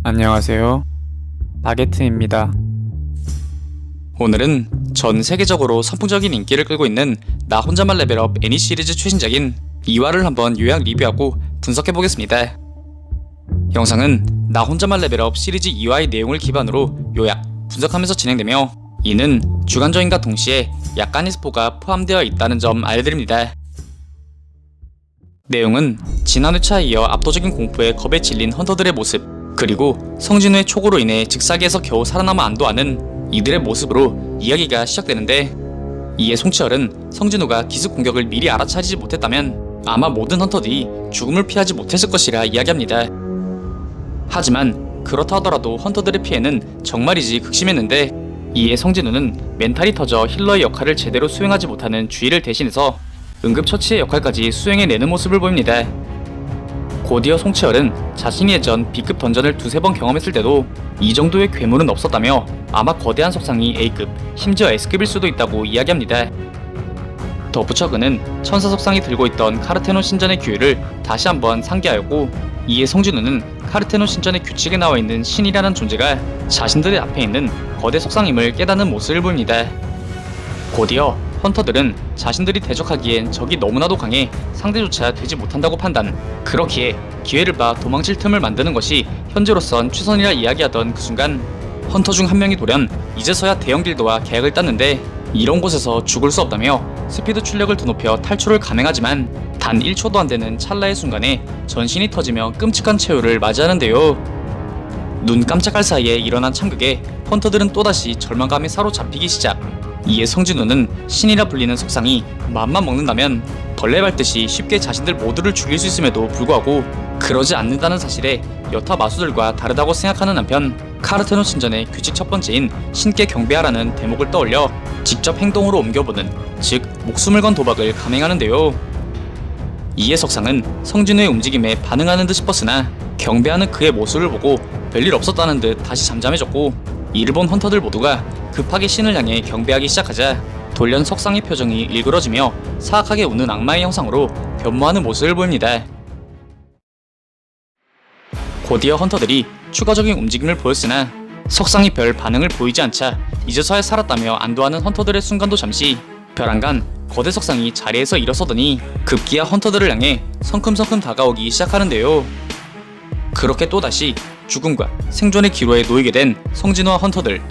안녕하세요. 바게트입니다. 오늘은 전 세계적으로 선풍적인 인기를 끌고 있는 나 혼자만 레벨업 애니 시리즈 최신작인 2화를 한번 요약 리뷰하고 분석해보겠습니다. 영상은 나 혼자만 레벨업 시리즈 2화의 내용을 기반으로 요약, 분석하면서 진행되며 이는 주관적인과 동시에 약간의 스포가 포함되어 있다는 점 알려드립니다. 내용은 지난 회차에 이어 압도적인 공포에 겁에 질린 헌터들의 모습, 그리고 성진우의 촉으로 인해 직사기에서 겨우 살아남아 안도하는 이들의 모습으로 이야기가 시작되는데, 이에 송치열은 성진우가 기습 공격을 미리 알아차리지 못했다면 아마 모든 헌터들이 죽음을 피하지 못했을 것이라 이야기합니다. 하지만 그렇다 하더라도 헌터들의 피해는 정말이지 극심했는데, 이에 성진우는 멘탈이 터져 힐러의 역할을 제대로 수행하지 못하는 주의를 대신해서 응급처치의 역할까지 수행해내는 모습을 보입니다. 곧이어 송치열은 자신이 예전 B급 던전을 두세 번 경험했을 때도 이 정도의 괴물은 없었다며 아마 거대한 석상이 A급, 심지어 S급일 수도 있다고 이야기합니다. 덧붙여 그는 천사 석상이 들고 있던 카르테논 신전의 규율을 다시 한번 상기하였고, 이에 성진우는 카르테논 신전의 규칙에 나와 있는 신이라는 존재가 자신들의 앞에 있는 거대 석상임을 깨닫는 모습을 보입니다. 곧이어 헌터들은 자신들이 대적하기엔 적이 너무나도 강해 상대조차 되지 못한다고 판단, 그렇기에 기회를 봐 도망칠 틈을 만드는 것이 현재로선 최선이라 이야기하던 그 순간 헌터 중 한 명이 돌연 이제서야 대형 길드와 계약을 땄는데, 이런 곳에서 죽을 수 없다며 스피드 출력을 더 높여 탈출을 감행하지만 단 1초도 안 되는 찰나의 순간에 전신이 터지며 끔찍한 최후를 맞이하는데요. 눈 깜짝할 사이에 일어난 참극에 헌터들은 또다시 절망감에 사로잡히기 시작. 이에 성진우는 신이라 불리는 석상이 맘만 먹는다면 벌레 밟듯이 쉽게 자신들 모두를 죽일 수 있음에도 불구하고 그러지 않는다는 사실에 여타 마수들과 다르다고 생각하는 한편, 카르테논 신전의 규칙 첫 번째인 신께 경배하라는 대목을 떠올려 직접 행동으로 옮겨보는, 즉 목숨을 건 도박을 감행하는데요. 이에 석상은 성진우의 움직임에 반응하는 듯 싶었으나 경배하는 그의 모습을 보고 별일 없었다는 듯 다시 잠잠해졌고, 이를 본 헌터들 모두가 급하게 신을 향해 경배하기 시작하자 돌연 석상의 표정이 일그러지며 사악하게 웃는 악마의 형상으로 변모하는 모습을 보입니다. 곧이어 헌터들이 추가적인 움직임을 보였으나 석상이 별 반응을 보이지 않자 이제서야 살았다며 안도하는 헌터들의 순간도 잠시 벼랑간 거대 석상이 자리에서 일어서더니 급기야 헌터들을 향해 성큼성큼 다가오기 시작하는데요. 그렇게 또다시 죽음과 생존의 기로에 놓이게 된 성진우와 헌터들.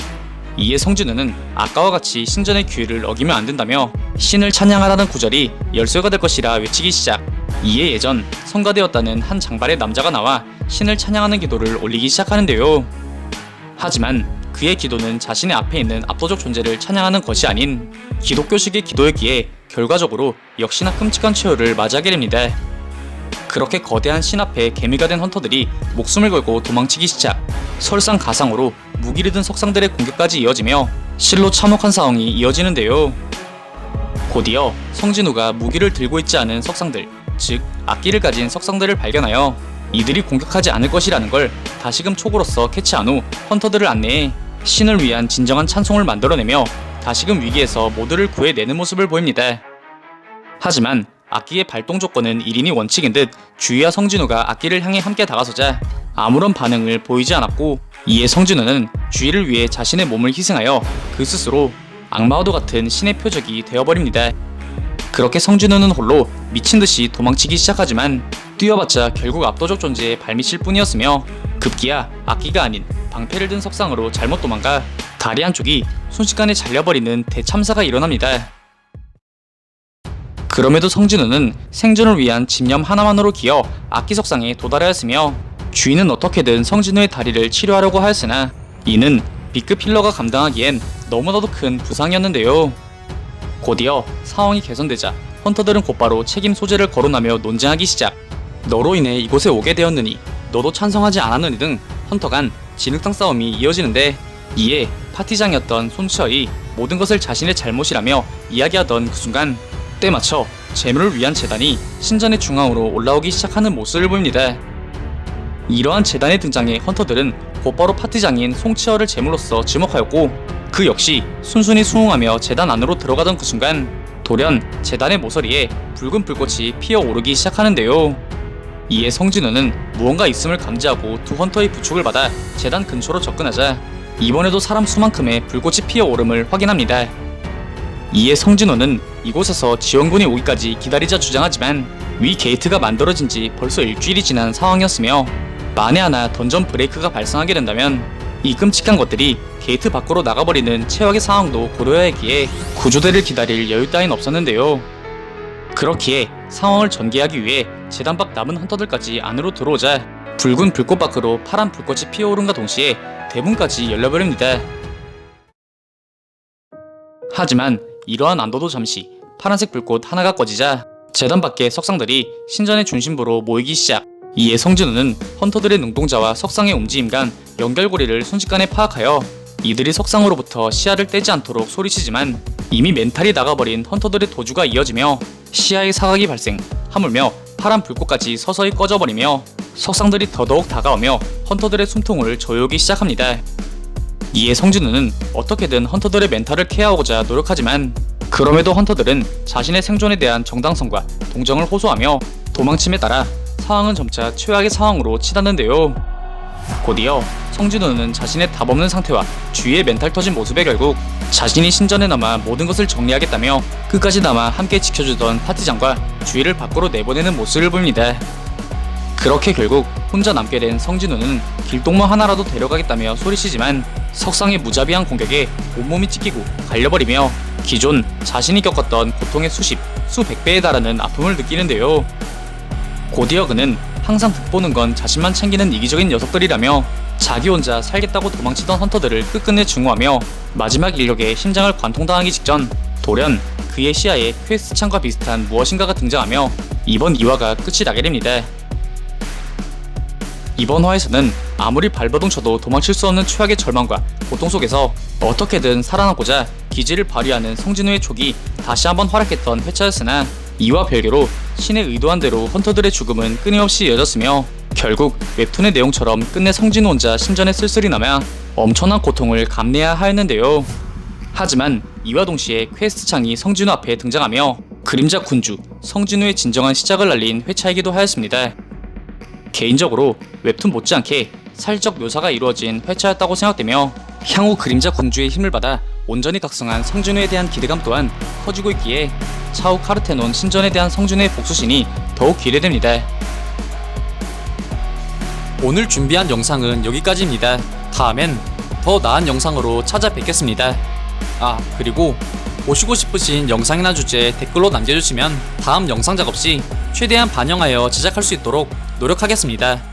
이에 성진우는 아까와 같이 신전의 규율을 어기면 안 된다며 신을 찬양하라는 구절이 열쇠가 될 것이라 외치기 시작. 이에 예전 성가되었다는 한 장발의 남자가 나와 신을 찬양하는 기도를 올리기 시작하는데요. 하지만 그의 기도는 자신의 앞에 있는 압도적 존재를 찬양하는 것이 아닌 기독교식의 기도였기에 결과적으로 역시나 끔찍한 최후를 맞이하게 됩니다. 그렇게 거대한 신 앞에 개미가 된 헌터들이 목숨을 걸고 도망치기 시작. 설상가상으로 무기를 든 석상들의 공격까지 이어지며 실로 참혹한 상황이 이어지는데요. 곧이어 성진우가 무기를 들고 있지 않은 석상들, 즉 악기를 가진 석상들을 발견하여 이들이 공격하지 않을 것이라는 걸 다시금 촉으로서 캐치한 후 헌터들을 안내해 신을 위한 진정한 찬송을 만들어내며 다시금 위기에서 모두를 구해내는 모습을 보입니다. 하지만 악기의 발동 조건은 1인이 원칙인 듯 주희와 성진우가 악기를 향해 함께 다가서자 아무런 반응을 보이지 않았고, 이에 성진우는 주희를 위해 자신의 몸을 희생하여 그 스스로 악마와도 같은 신의 표적이 되어버립니다. 그렇게 성진우는 홀로 미친듯이 도망치기 시작하지만 뛰어봤자 결국 압도적 존재의 발밑일 뿐이었으며, 급기야 악기가 아닌 방패를 든 석상으로 잘못 도망가 다리 한쪽이 순식간에 잘려버리는 대참사가 일어납니다. 그럼에도 성진우는 생존을 위한 집념 하나만으로 기어 악기 석상에 도달하였으며, 주인은 어떻게든 성진우의 다리를 치료하려고 하였으나 이는 B급 힐러가 감당하기엔 너무나도 큰 부상이었는데요. 곧이어 상황이 개선되자 헌터들은 곧바로 책임 소재를 거론하며 논쟁하기 시작. 너로 인해 이곳에 오게 되었느니 너도 찬성하지 않았느니 등 헌터 간 진흙탕 싸움이 이어지는데, 이에 파티장이었던 손치열이 모든 것을 자신의 잘못이라며 이야기하던 그 순간 때맞춰 재물을 위한 재단이 신전의 중앙으로 올라오기 시작하는 모습을 보입니다. 이러한 재단의 등장에 헌터들은 곧바로 파티장인 송치열을 제물로서 지목하였고, 그 역시 순순히 수긍하며 재단 안으로 들어가던 그 순간 돌연 재단의 모서리에 붉은 불꽃이 피어오르기 시작하는데요. 이에 성진우는 무언가 있음을 감지하고 두 헌터의 부축을 받아 재단 근처로 접근하자 이번에도 사람 수만큼의 불꽃이 피어오름을 확인합니다. 이에 성진우는 이곳에서 지원군이 오기까지 기다리자 주장하지만 위 게이트가 만들어진 지 벌써 일주일이 지난 상황이었으며 만에 하나 던전 브레이크가 발생하게 된다면 이 끔찍한 것들이 게이트 밖으로 나가버리는 최악의 상황도 고려해야 했기에 구조대를 기다릴 여유 따윈 없었는데요. 그렇기에 상황을 전개하기 위해 재단 밖 남은 헌터들까지 안으로 들어오자 붉은 불꽃 밖으로 파란 불꽃이 피어오른과 동시에 대문까지 열려버립니다. 하지만 이러한 안도도 잠시 파란색 불꽃 하나가 꺼지자 재단 밖의 석상들이 신전의 중심부로 모이기 시작. 이에 성진우는 헌터들의 눈동자와 석상의 움직임 간 연결고리를 순식간에 파악하여 이들이 석상으로부터 시야를 떼지 않도록 소리치지만 이미 멘탈이 나가버린 헌터들의 도주가 이어지며 시야의 사각이 발생, 하물며 파란 불꽃까지 서서히 꺼져버리며 석상들이 더더욱 다가오며 헌터들의 숨통을 조여오기 시작합니다. 이에 성진우는 어떻게든 헌터들의 멘탈을 케어하고자 노력하지만 그럼에도 헌터들은 자신의 생존에 대한 정당성과 동정을 호소하며 도망침에 따라 상황은 점차 최악의 상황으로 치닫는데요. 곧이어 성진우는 자신의 답없는 상태와 주위의 멘탈 터진 모습에 결국 자신이 신전에 남아 모든 것을 정리하겠다며 끝까지 남아 함께 지켜주던 파티장과 주위를 밖으로 내보내는 모습을 보입니다. 그렇게 결국 혼자 남게 된 성진우는 길동무 하나라도 데려가겠다며 소리치지만 석상의 무자비한 공격에 온몸이 찢기고 갈려버리며 기존 자신이 겪었던 고통의 수백 배에 달하는 아픔을 느끼는데요. 곧이어 그는 항상 득보는 건 자신만 챙기는 이기적인 녀석들이라며 자기 혼자 살겠다고 도망치던 헌터들을 끝끝내 증오하며 마지막 인력에 심장을 관통당하기 직전 돌연 그의 시야에 퀘스트 창과 비슷한 무엇인가가 등장하며 이번 2화가 끝이 나게 됩니다. 이번 화에서는 아무리 발버둥 쳐도 도망칠 수 없는 최악의 절망과 고통 속에서 어떻게든 살아남고자 기지를 발휘하는 성진우의 촉이 다시 한번 활약했던 회차였으나 이와 별개로 신의 의도한 대로 헌터들의 죽음은 끊임없이 이어졌으며 결국 웹툰의 내용처럼 끝내 성진우 혼자 신전에 쓸쓸히 남아 엄청난 고통을 감내해야 하였는데요. 하지만 이와 동시에 퀘스트 창이 성진우 앞에 등장하며 그림자 군주 성진우의 진정한 시작을 알린 회차이기도 하였습니다. 개인적으로 웹툰 못지않게 살적 묘사가 이루어진 회차였다고 생각되며 향후 그림자 군주의 힘을 받아 온전히 각성한 성진우에 대한 기대감 또한 커지고 있기에 차후 카르테논 신전에 대한 성진우의 복수신이 더욱 기대됩니다. 오늘 준비한 영상은 여기까지입니다. 다음엔 더 나은 영상으로 찾아뵙겠습니다. 그리고 보시고 싶으신 영상이나 주제 댓글로 남겨주시면 다음 영상 작업 시 최대한 반영하여 제작할 수 있도록 노력하겠습니다.